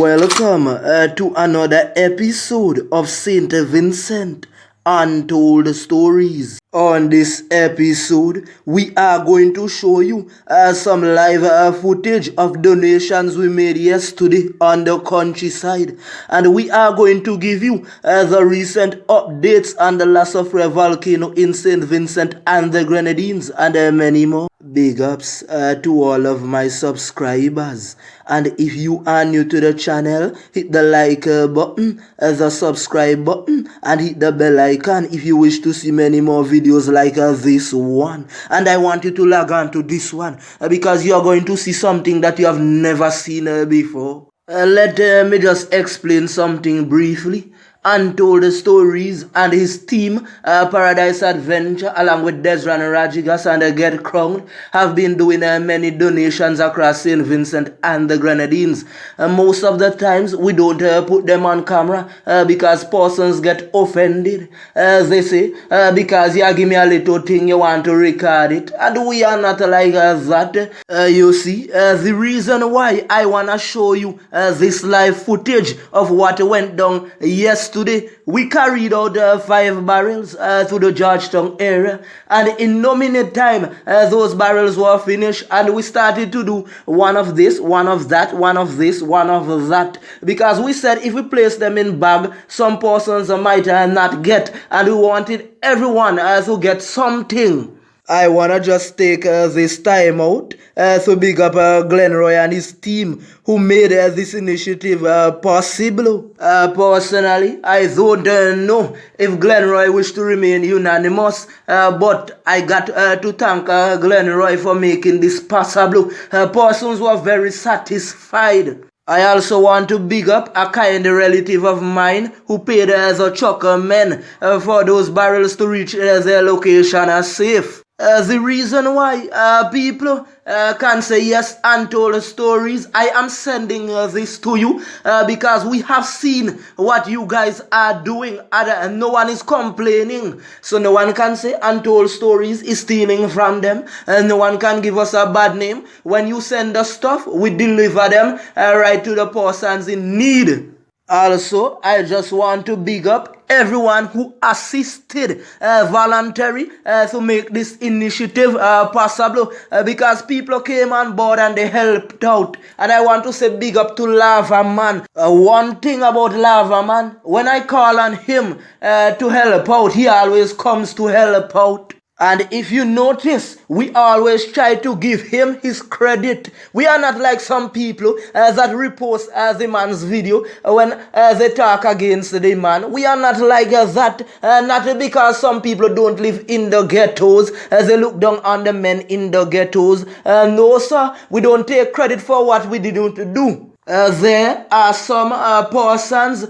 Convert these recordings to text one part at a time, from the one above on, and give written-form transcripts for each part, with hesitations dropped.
Welcome to another episode of Saint Vincent Untold Stories. On this episode, we are going to show you some live footage of donations we made yesterday on the countryside. And we are going to give you the recent updates on the soufriere volcano in St. Vincent and the Grenadines and many more. Big ups to all of my subscribers. And if you are new to the channel, hit the like button, the subscribe button, and hit the bell icon if you wish to see many more videos like this one. And I want you to log on to this one because you are going to see something that you have never seen before. Let me just explain something briefly. Untold Stories and his team, Paradise Adventure, along with Desran Rajigas and Get Crowned, have been doing many donations across St. Vincent and the Grenadines. Most of the times, we don't put them on camera because persons get offended. They say, because you give me a little thing, you want to record it. And we are not like that. You see, the reason why I want to show you this live footage of what went down yesterday. Today, we carried out 5 barrels to the Georgetown area, and in no minute time, those barrels were finished, and we started to do one of this, one of that, one of this, one of that, because we said if we place them in bag, some persons might not get, and we wanted everyone to get something. I wanna just take this time out to big up Glenroy and his team who made this initiative possible. Personally, I don't know if Glenroy wished to remain unanimous, but I got to thank Glenroy for making this possible. Persons were very satisfied. I also want to big up a kind relative of mine who paid as a chucker men for those barrels to reach their location safe. The reason why people can say yes, untold stories, I am sending this to you because we have seen what you guys are doing and no one is complaining. So no one can say untold stories is stealing from them, and no one can give us a bad name. When you send us stuff, we deliver them right to the persons in need. Also, I just want to big up everyone who assisted voluntary to make this initiative possible because people came on board and they helped out. And I want to say big up to Lava Man. One thing about Lava Man, when I call on him to help out, he always comes to help out. And if you notice, we always try to give him his credit. We are not like some people that repost the man's video when they talk against the man. We are not like that. Not because some people don't live in the ghettos. They look down on the men in the ghettos. No, sir. We don't take credit for what we didn't do. There are some persons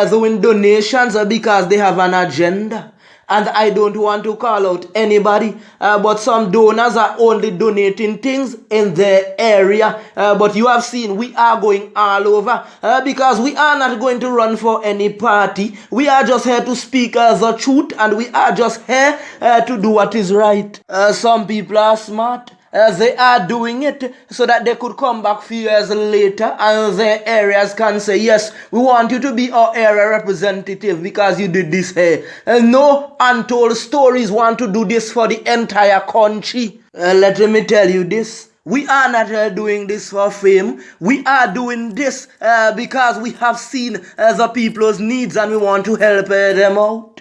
doing donations because they have an agenda. And I don't want to call out anybody, but some donors are only donating things in their area. But you have seen we are going all over because we are not going to run for any party. We are just here to speak the truth, and we are just here to do what is right. Some people are smart. They are doing it so that they could come back few years later and their areas can say, yes, we want you to be our area representative because you did this here. No untold stories want to do this for the entire country. Let me tell you this. We are not doing this for fame. We are doing this because we have seen the people's needs and we want to help them out.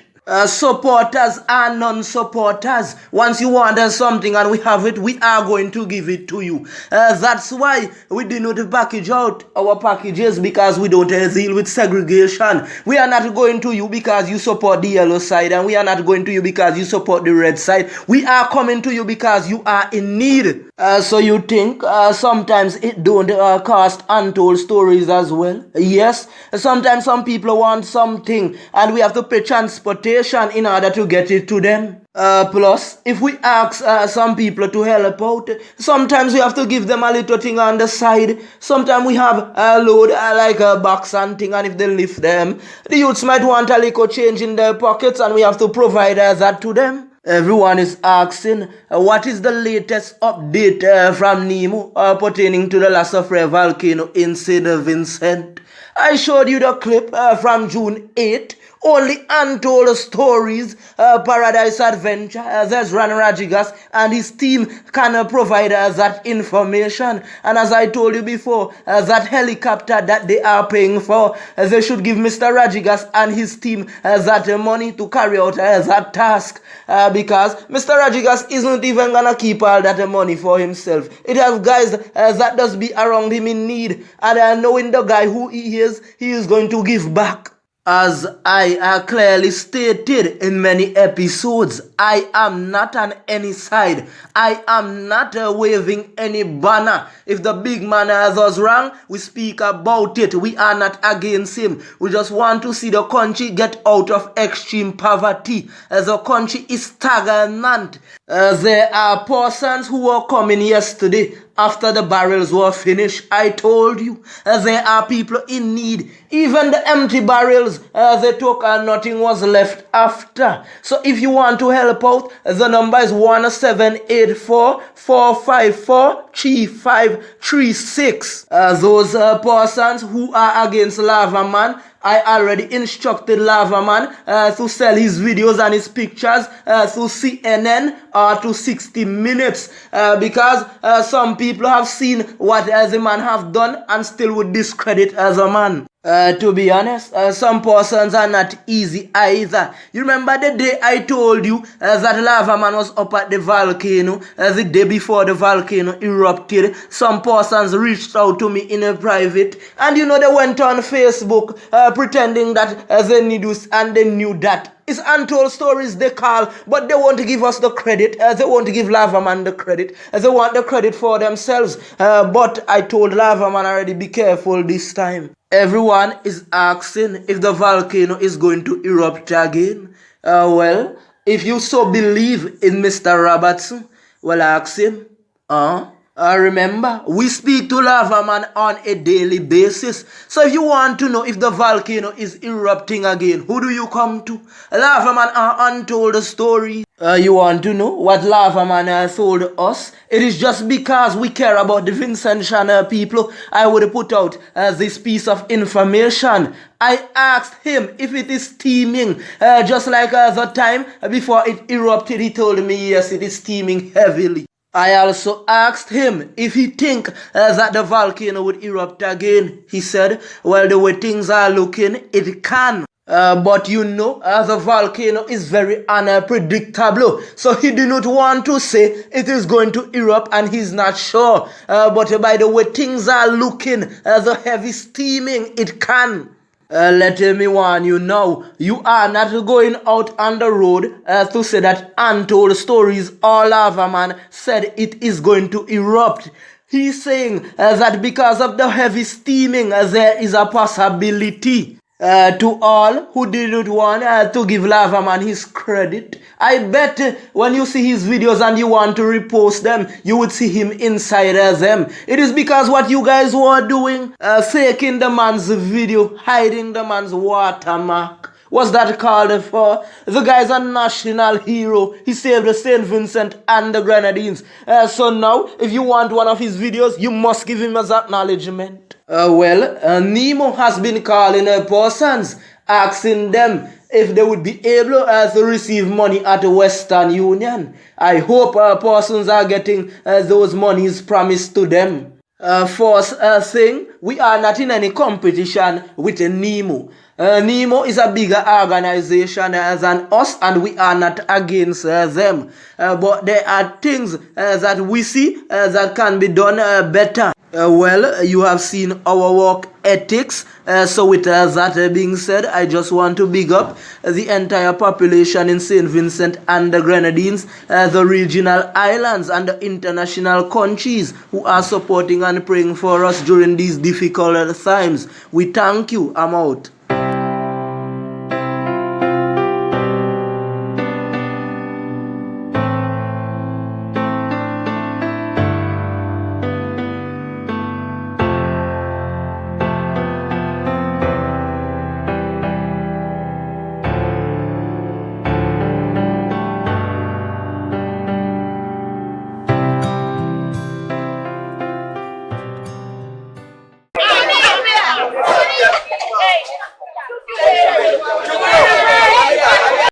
Supporters and non-supporters. Once you want something and we have it, we are going to give it to you. That's why we did not package out our packages because we don't deal with segregation. We are not going to you because you support the yellow side, and we are not going to you because you support the red side. We are coming to you because you are in need. So you think sometimes it don't cost untold stories as well? Yes, sometimes some people want something and we have to pay transportation in order to get it to them. Plus, if we ask some people to help out, sometimes we have to give them a little thing on the side. Sometimes we have a load like a box and thing, and if they lift them, the youths might want a little change in their pockets and we have to provide that to them. Everyone is asking, what is the latest update from Nemo pertaining to the La Soufriere volcano in St. Vincent? I showed you the clip from June 8th. Only Untold Stories, Paradise Adventure, there's Ran Rajigas and his team can provide that information. And as I told you before, that helicopter that they are paying for, they should give Mr. Rajigas and his team that money to carry out that task. Because Mr. Rajigas isn't even gonna keep all that money for himself. It has guys that does be around him in need. And knowing the guy who he is going to give back. As I clearly stated in many episodes, I am not on any side. I am not waving any banner. If the big man has us wrong, we speak about it. We are not against him. We just want to see the country get out of extreme poverty. As the country is stagnant. There are persons who were coming yesterday after the barrels were finished. I told you, there are people in need. Even the empty barrels they took and nothing was left after. So if you want to help out, the number is 1784-454-3536. Those persons who are against Lava Man, I already instructed Lava Man to sell his videos and his pictures to CNN or to 60 Minutes because some people have seen what the man have done and still would discredit as a man. To be honest, some persons are not easy either. You remember the day I told you that Lava Man was up at the volcano, the day before the volcano erupted. Some persons reached out to me in a private, and you know they went on Facebook pretending that they knew this and they knew that. It's Untold Stories they call, but they won't give us the credit. They won't give Lava Man the credit. They want the credit for themselves. But I told Lava Man already, be careful this time. Everyone is asking if the volcano is going to erupt again. Well, if you so believe in Mr. Robertson, well, ask him. Remember, we speak to Lava Man on a daily basis. So if you want to know if the volcano is erupting again, who do you come to? Lava Man are Untold Stories. You want to know what Lava Man has told us? It is just because we care about the Vincent channel people, I would put out this piece of information. I asked him if it is steaming, just like the time before it erupted. He told me yes, it is steaming heavily. I also asked him if he think that the volcano would erupt again. He said, well, the way things are looking, it can. But you know, the volcano is very unpredictable. So he did not want to say it is going to erupt and he's not sure. But by the way things are looking, the heavy steaming, it can. Let me warn you now, you are not going out on the road to say that Untold Stories or Lava Man said it is going to erupt. He's saying that because of the heavy steaming, there is a possibility. To all who didn't want to give Lava Man his credit, I bet when you see his videos and you want to repost them, you would see him inside them. It is because what you guys were doing, faking the man's video, hiding the man's watermark. What's that called for? The guy's a national hero. He saved the St. Vincent and the Grenadines. So now, if you want one of his videos, you must give him his acknowledgement. Nemo has been calling persons, asking them if they would be able to receive money at the Western Union. I hope persons are getting those monies promised to them. First thing, we are not in any competition with Nemo. Nemo is a bigger organization than us and we are not against them. But there are things that we see that can be done better. You have seen our work ethics. So with that being said, I just want to big up the entire population in St. Vincent and the Grenadines, the regional islands and the international countries who are supporting and praying for us during these difficult times. We thank you. I'm out.